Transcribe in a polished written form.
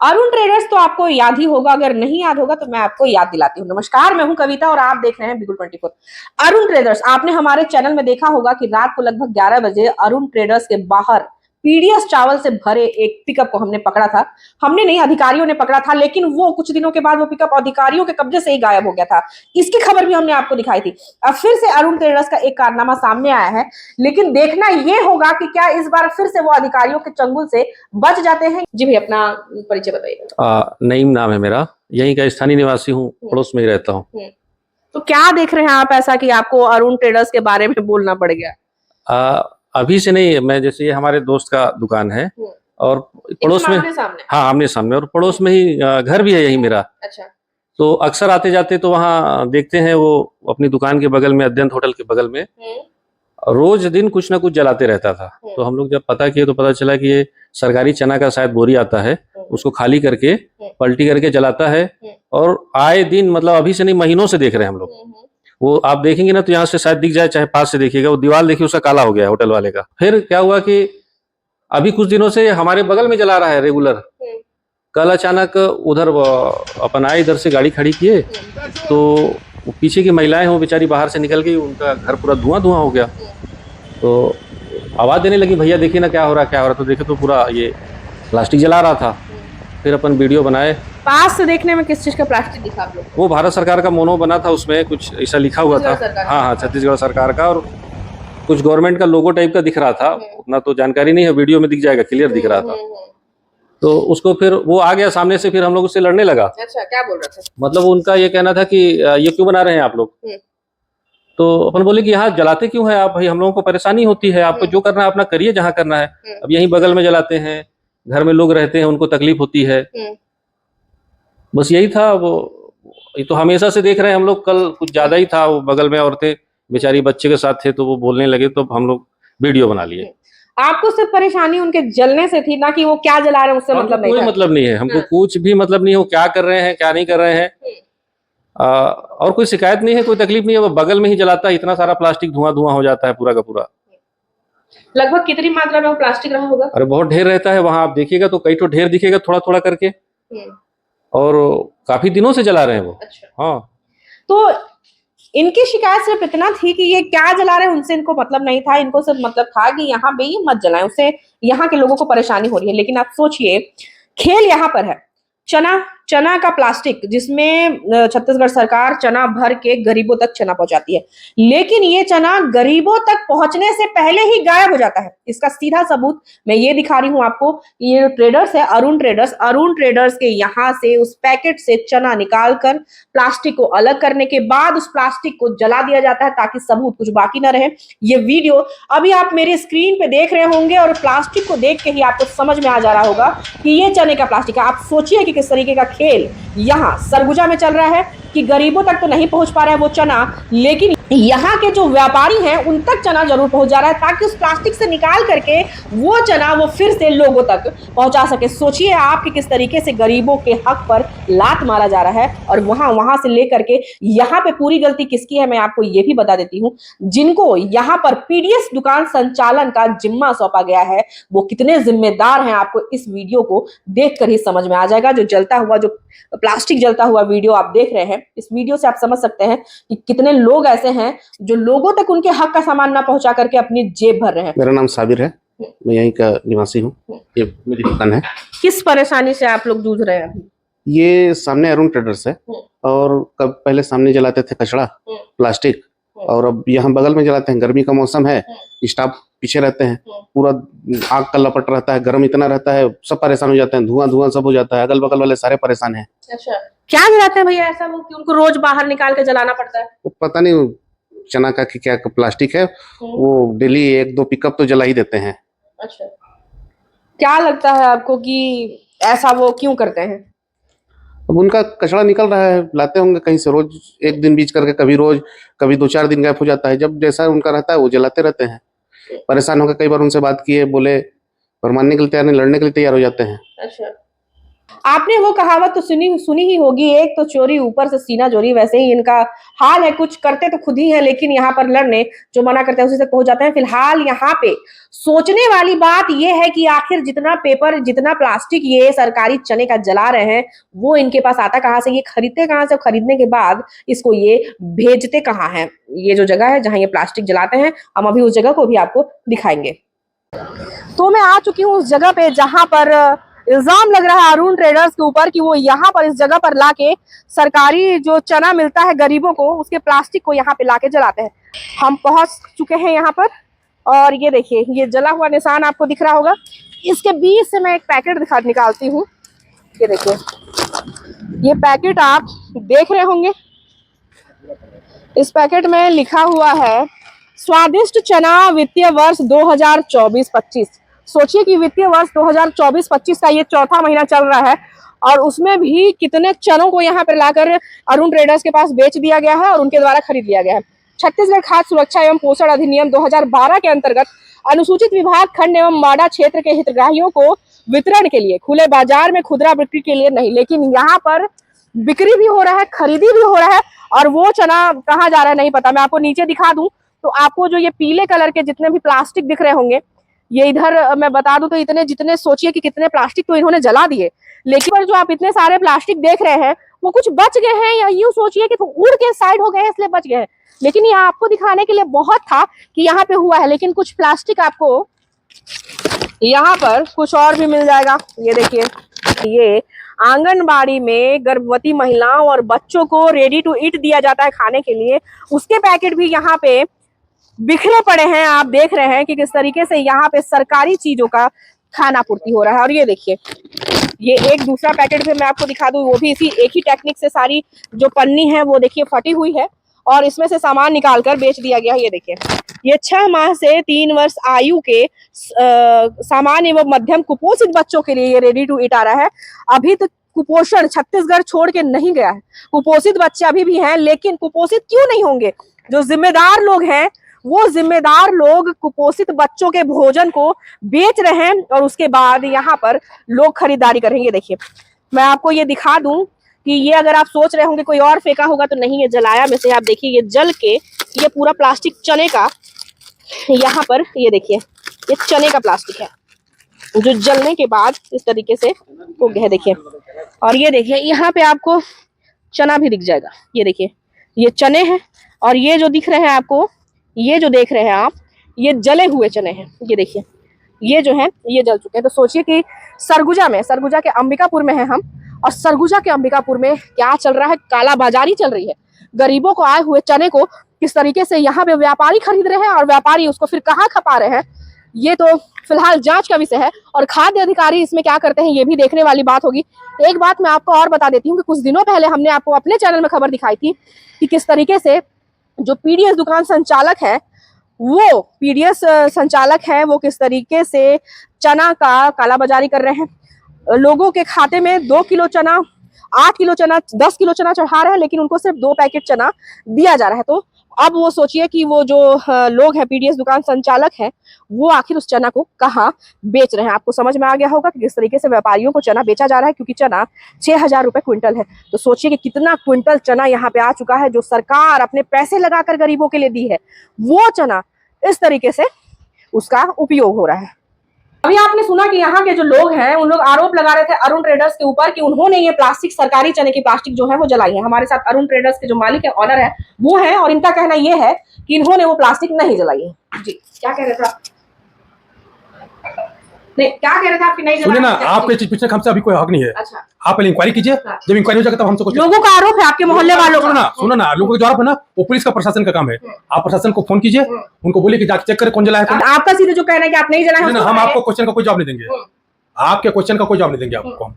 Arun traders तो आपको याद ही होगा, अगर नहीं याद होगा तो मैं आपको याद दिलाती हूँ। नमस्कार, मैं हूं कविता और आप देख रहे हैं बिगुल 24। अरुण ट्रेडर्स, आपने हमारे चैनल में देखा होगा कि रात को लगभग 11 बजे अरुण ट्रेडर्स के बाहर पीडीएस चावल से भरे एक पिकअप को हमने पकड़ा था। हमने नहीं, अधिकारियों ने पकड़ा था, लेकिन वो कुछ दिनों के बाद वो पिकअप अधिकारियों के कब्जे से ही गायब हो गया था। इसकी खबर भी हमने आपको दिखाई थी। अब फिर से अरुण ट्रेडर्स का एक कारनामा सामने आया है, लेकिन देखना ये होगा कि क्या इस बार फिर से वो अधिकारियों के चंगुल से बच जाते हैं। जी भाई, अपना परिचय बताइएगा। नईम नाम है मेरा, यहीं का स्थानीय निवासी हूँ, पड़ोस में ही रहता हूँ। तो क्या देख रहे हैं आप ऐसा कि आपको अरुण ट्रेडर्स के बारे में बोलना पड़ गया? अभी से नहीं, मैं जैसे ये हमारे दोस्त का दुकान है और पड़ोस में, हाँ आमने सामने, और पड़ोस में ही घर भी है यही मेरा। अच्छा। तो अक्सर आते जाते तो वहाँ देखते हैं, वो अपनी दुकान के बगल में, अद्यंत होटल के बगल में रोज दिन कुछ ना कुछ जलाते रहता था। तो हम लोग जब पता किए तो पता चला कि ये सरकारी चना का शायद बोरी आता है, उसको खाली करके पलटी करके जलाता है। और आए दिन, मतलब अभी से नहीं, महीनों से देख रहे हैं हम लोग। वो आप देखेंगे ना तो यहाँ से शायद दिख जाए, चाहे पास से देखिएगा, वो दीवार देखिए उसका काला हो गया है होटल वाले का। फिर क्या हुआ कि अभी कुछ दिनों से हमारे बगल में जला रहा है रेगुलर। कल अचानक उधर अपन आए, इधर से गाड़ी खड़ी किए तो पीछे की महिलाएं हो बेचारी बाहर से निकल गई, उनका घर पूरा धुआं धुआं हो गया। तो आवाज देने लगी, भैया देखिए ना क्या हो रहा है, क्या हो रहा है। तो देखे तो पूरा ये प्लास्टिक जला रहा था। फिर अपन वीडियो बनाए। पास से देखने में किस चीज का प्लास्टिक दिखा आप लोग? वो भारत सरकार का मोनो बना था, उसमें कुछ ऐसा लिखा हुआ था। हाँ हाँ, छत्तीसगढ़ सरकार का, और कुछ गवर्नमेंट का लोगो टाइप का दिख रहा था। उतना तो जानकारी नहीं है, वीडियो में दिख जाएगा, क्लियर दिख रहा था। तो उसको फिर वो आ गया सामने से, फिर हम लोग उससे लड़ने लगा। अच्छा, क्या बोल रहे थे? मतलब उनका ये कहना था कि ये क्यों बना रहे हैं आप लोग। तो अपन बोले कि यहाँ जलाते क्यों है आप, भाई हम लोगों को परेशानी होती है, आपको जो करना है अपना करिए, जहाँ करना है। अब यहीं बगल में जलाते हैं, घर में लोग रहते हैं, उनको तकलीफ होती है। बस यही था। वो ये तो हमेशा से देख रहे हैं हम लोग, कल कुछ ज्यादा ही था। वो बगल में औरतें बेचारी बच्चे के साथ थे, तो वो बोलने लगे, तो हम लोग वीडियो बना लिए। आपको सिर्फ परेशानी उनके जलने से थी ना, कि वो क्या जला रहे हैं उससे मतलब नहीं? कोई मतलब नहीं है हमको, कुछ भी मतलब नहीं है वो क्या कर रहे हैं क्या नहीं कर रहे हैं। और कोई शिकायत नहीं है, कोई तकलीफ नहीं है। वो बगल में ही जलाता है, इतना सारा प्लास्टिक धुआं धुआं हो जाता है पूरा का पूरा। लगभग कितनी मात्रा में वो प्लास्टिक रहा होगा? अरे बहुत ढेर रहता है वहां, आप देखिएगा तो कई तो ढेर दिखेगा, थोड़ा थोड़ा करके। और काफी दिनों से जला रहे हैं वो। अच्छा। हाँ, तो इनकी शिकायत सिर्फ इतना थी कि ये क्या जला रहे हैं, उनसे इनको मतलब नहीं था। इनको सिर्फ मतलब था कि यहाँ पे ये मत जलाएं, उससे यहाँ के लोगों को परेशानी हो रही है। लेकिन आप सोचिए, खेल यहाँ पर है। चना का प्लास्टिक, जिसमें छत्तीसगढ़ सरकार चना भर के गरीबों तक चना पहुंचाती है, लेकिन ये चना गरीबों तक पहुंचने से पहले ही गायब हो जाता है। इसका सीधा सबूत मैं ये दिखा रही हूं आपको। ये ट्रेडर्स है, अरुण ट्रेडर्स के यहाँ से उस पैकेट से चना निकालकर प्लास्टिक को अलग करने के बाद उस प्लास्टिक को जला दिया जाता है, ताकि सबूत कुछ बाकी ना रहे। ये वीडियो अभी आप मेरे स्क्रीन पे देख रहे होंगे, और प्लास्टिक को देख के ही आपको समझ में आ जा रहा होगा कि ये चने का प्लास्टिक है। आप सोचिए कि किस तरीके का खेल यहाँ सरगुजा में चल रहा है, कि गरीबों तक तो नहीं पहुंच पा रहा है वो चना, लेकिन यहाँ के जो व्यापारी हैं उन तक चना जरूर पहुंच जा रहा है, ताकि उस प्लास्टिक से निकाल करके वो चना वो फिर से लोगों तक पहुंचा सके। सोचिए आप कि किस तरीके से गरीबों के हक पर लात मारा जा रहा है, और वहां से लेकर के यहाँ पे पूरी गलती किसकी है मैं आपको ये भी बता देती हूँ। जिनको यहाँ पर पीडीएस दुकान संचालन का जिम्मा सौंपा गया है, वो कितने जिम्मेदार हैं आपको इस वीडियो को देखकर ही समझ में आ जाएगा। जो जलता हुआ, जो प्लास्टिक जलता हुआ वीडियो आप देख रहे हैं, इस वीडियो से आप समझ सकते हैं कि कितने लोग ऐसे हैं जो लोगों तक उनके हक का सामान ना पहुंचा करके अपनी जेब भर रहे हैं। मेरा नाम साबिर है, मैं यहीं का निवासी हूँ, ये मेरी दुकान है। किस परेशानी से आप लोग जूझ रहे हैं? ये सामने अरुण ट्रेडर्स है, और कब पहले सामने जलाते थे कचड़ा प्लास्टिक, और अब यहाँ बगल में जलाते हैं। गर्मी का मौसम है, स्टाफ पीछे रहते हैं, पूरा आग का लपट रहता है, गर्म इतना रहता है, सब परेशान हो जाते हैं, धुआं धुआं सब हो जाता है, अगल बगल वाले सारे परेशान हैं। अच्छा, क्या जलाते हैं भैया ऐसा वो कि उनको रोज बाहर निकाल के जलाना पड़ता है? वो पता नहीं चना का क्या प्लास्टिक है, वो डेली 1-2 पिकअप तो जला ही देते हैं। अच्छा, क्या लगता है आपको कि ऐसा वो क्यों करते हैं? अब उनका कचरा निकल रहा है, लाते होंगे कहीं से रोज, एक दिन बीच करके, कभी रोज, कभी 2-4 दिन गायब हो जाता है। जब जैसा उनका रहता है वो जलाते रहते हैं। परेशान होकर कई बार उनसे बात किए, बोले, और मानने के लिए तैयार नहीं, लड़ने के लिए तैयार हो जाते हैं। अच्छा, आपने वो कहावत तो सुनी ही होगी, एक तो चोरी ऊपर से सीना चोरी। वैसे ही इनका हाल है, कुछ करते तो खुद ही है लेकिन यहाँ पर लड़ने जो मना करते हैं उसी तक पहुंच जाते हैं। फिलहाल यहाँ पे सोचने वाली बात ये है कि आखिर जितना पेपर, जितना प्लास्टिक ये सरकारी चने का जला रहे हैं वो इनके पास आता कहाँ से, ये खरीदते कहाँ से, खरीदने के बाद इसको ये भेजते कहाँ है। ये जो जगह है जहाँ ये प्लास्टिक जलाते हैं, हम अभी उस जगह को भी आपको दिखाएंगे। तो मैं आ चुकी हूँ उस जगह पे जहां पर इल्जाम लग रहा है अरुण ट्रेडर्स के ऊपर कि वो यहाँ पर इस जगह पर लाके सरकारी जो चना मिलता है गरीबों को, उसके प्लास्टिक को यहाँ पे लाके जलाते हैं। हम पहुंच चुके हैं यहाँ पर और ये देखिए, ये जला हुआ निशान आपको दिख रहा होगा। इसके बीच से मैं एक पैकेट निकालती हूँ। ये देखिए, ये पैकेट आप देख रहे होंगे। इस पैकेट में लिखा हुआ है स्वादिष्ट चना वित्तीय वर्ष 2024-25। सोचिए कि वित्तीय वर्ष 2024-25 का ये चौथा महीना चल रहा है और उसमें भी कितने चनों को यहाँ पर लाकर अरुण ट्रेडर्स के पास बेच दिया गया है और उनके द्वारा खरीद लिया गया है। छत्तीसगढ़ खाद्य सुरक्षा एवं पोषण अधिनियम 2012 के अंतर्गत अनुसूचित विभाग खंड एवं माडा क्षेत्र के हितग्राहियों को वितरण के लिए खुले बाजार में खुदरा बिक्री के लिए नहीं, लेकिन यहाँ पर बिक्री भी हो रहा है, खरीदी भी हो रहा है। और वो चना कहाँ जा रहा है नहीं पता। मैं आपको नीचे दिखा दूं तो आपको जो ये पीले कलर के जितने भी प्लास्टिक दिख रहे होंगे, ये इधर मैं बता दूं तो इतने जितने सोचिए कि कितने प्लास्टिक तो इन्होंने जला दिए। लेकिन पर जो आप इतने सारे प्लास्टिक देख रहे हैं वो कुछ बच गए हैं या यूं सोचिए कि उड़ के साइड हो गए हैं इसलिए बच गए हैं। लेकिन ये आपको दिखाने के लिए बहुत था कि यहाँ पे हुआ है। लेकिन कुछ प्लास्टिक आपको यहाँ पर कुछ और भी मिल जाएगा। ये देखिए, ये आंगनबाड़ी में गर्भवती महिलाओं और बच्चों को रेडी टू ईट दिया जाता है खाने के लिए, उसके पैकेट भी यहाँ पे बिखरे पड़े हैं। आप देख रहे हैं कि किस तरीके से यहाँ पे सरकारी चीजों का खाना पूर्ति हो रहा है। और ये देखिए, ये एक दूसरा पैकेट भी मैं आपको दिखा दूं, वो भी इसी एक ही टेक्निक से सारी जो पन्नी है वो देखिए फटी हुई है और इसमें से सामान निकालकर बेच दिया गया है। ये देखिए, ये 6 माह से 3 वर्ष आयु के सामान्य एवं मध्यम कुपोषित बच्चों के लिए ये रेडी टू ईट आ रहा है। अभी तक कुपोषण छत्तीसगढ़ छोड़ के नहीं गया है, कुपोषित बच्चे अभी भी हैं। लेकिन कुपोषित क्यों नहीं होंगे? जो जिम्मेदार लोग हैं वो जिम्मेदार लोग कुपोषित बच्चों के भोजन को बेच रहे हैं और उसके बाद यहाँ पर लोग खरीदारी कर रहे हैं। ये देखिए, मैं आपको ये दिखा दूं कि ये अगर आप सोच रहे होंगे कोई और फेंका होगा तो नहीं, ये जलाया में से आप देखिए, ये जल के ये पूरा प्लास्टिक चने का यहाँ पर ये देखिए, ये चने का प्लास्टिक है जो जलने के बाद इस तरीके से हो गया है। देखिए, और ये देखिए यहाँ पे आपको चना भी दिख जाएगा। ये देखिए, ये चने हैं और ये जो दिख रहे हैं आपको, ये जो देख रहे हैं आप, ये जले हुए चने हैं। ये देखिए, ये जो है ये जल चुके हैं। तो सोचिए कि सरगुजा के अंबिकापुर में है हम, और सरगुजा के अंबिकापुर में क्या चल रहा है? काला बाजारी चल रही है। गरीबों को आए हुए चने को किस तरीके से यहाँ पे व्यापारी खरीद रहे हैं और व्यापारी उसको फिर कहाँ खपा रहे हैं, ये तो फिलहाल जांच का विषय है। और खाद्य अधिकारी इसमें क्या करते हैं ये भी देखने वाली बात होगी। एक बात मैं आपको और बता देती हूँ कि कुछ दिनों पहले हमने आपको अपने चैनल में खबर दिखाई थी कि किस तरीके से जो पीडीएस दुकान संचालक है, वो पीडीएस संचालक है, वो किस तरीके से चना का कालाबाजारी कर रहे हैं। लोगों के खाते में 2 किलो चना, 8 किलो चना, 10 किलो चना चढ़ा रहे हैं, लेकिन उनको सिर्फ 2 पैकेट चना दिया जा रहा है। तो अब वो सोचिए कि वो जो लोग हैं, पीडीएस दुकान संचालक है, वो आखिर उस चना को कहाँ बेच रहे हैं। आपको समझ में आ गया होगा कि किस तरीके से व्यापारियों को चना बेचा जा रहा है, क्योंकि चना 6,000 रुपए क्विंटल है। तो सोचिए कि कितना क्विंटल चना यहाँ पे आ चुका है जो सरकार अपने पैसे लगाकर गरीबों के लिए दी है, वो चना इस तरीके से उसका उपयोग हो रहा है। अभी आपने सुना कि यहाँ के जो लोग हैं उन लोग आरोप लगा रहे थे अरुण ट्रेडर्स के ऊपर कि उन्होंने ये प्लास्टिक, सरकारी चने की प्लास्टिक जो है वो जलाई है। हमारे साथ अरुण ट्रेडर्स के जो मालिक है, ऑनर है, वो है, और इनका कहना ये है कि इन्होंने वो प्लास्टिक नहीं जलाई है। जी, क्या कह रहे थे आप? नहीं, क्या कह रहे थे आपकी नहीं जलाई? सुनिए ना, आपके चीज पीछे हमसे अभी कोई हक नहीं है। अच्छा, आप पहले इंक्वायरी कीजिए, जब इंक्वायरी हो जाएगा तब हमसे कुछ। लोगों का आरोप है आपके मोहल्ले वालों का। सुनो ना, लोगों का जो आरोप है ना वो पुलिस का, प्रशासन का काम है। आप प्रशासन को फोन कीजिए, उनको बोलिए कि जाके चेक करे कौन जलाया है। आपका सीधे जो कहना है कि आप नहीं जलाए, हम आपको क्वेश्चन का कोई जवाब नहीं देंगे। आपके क्वेश्चन का कोई जवाब नहीं देंगे आपको हम।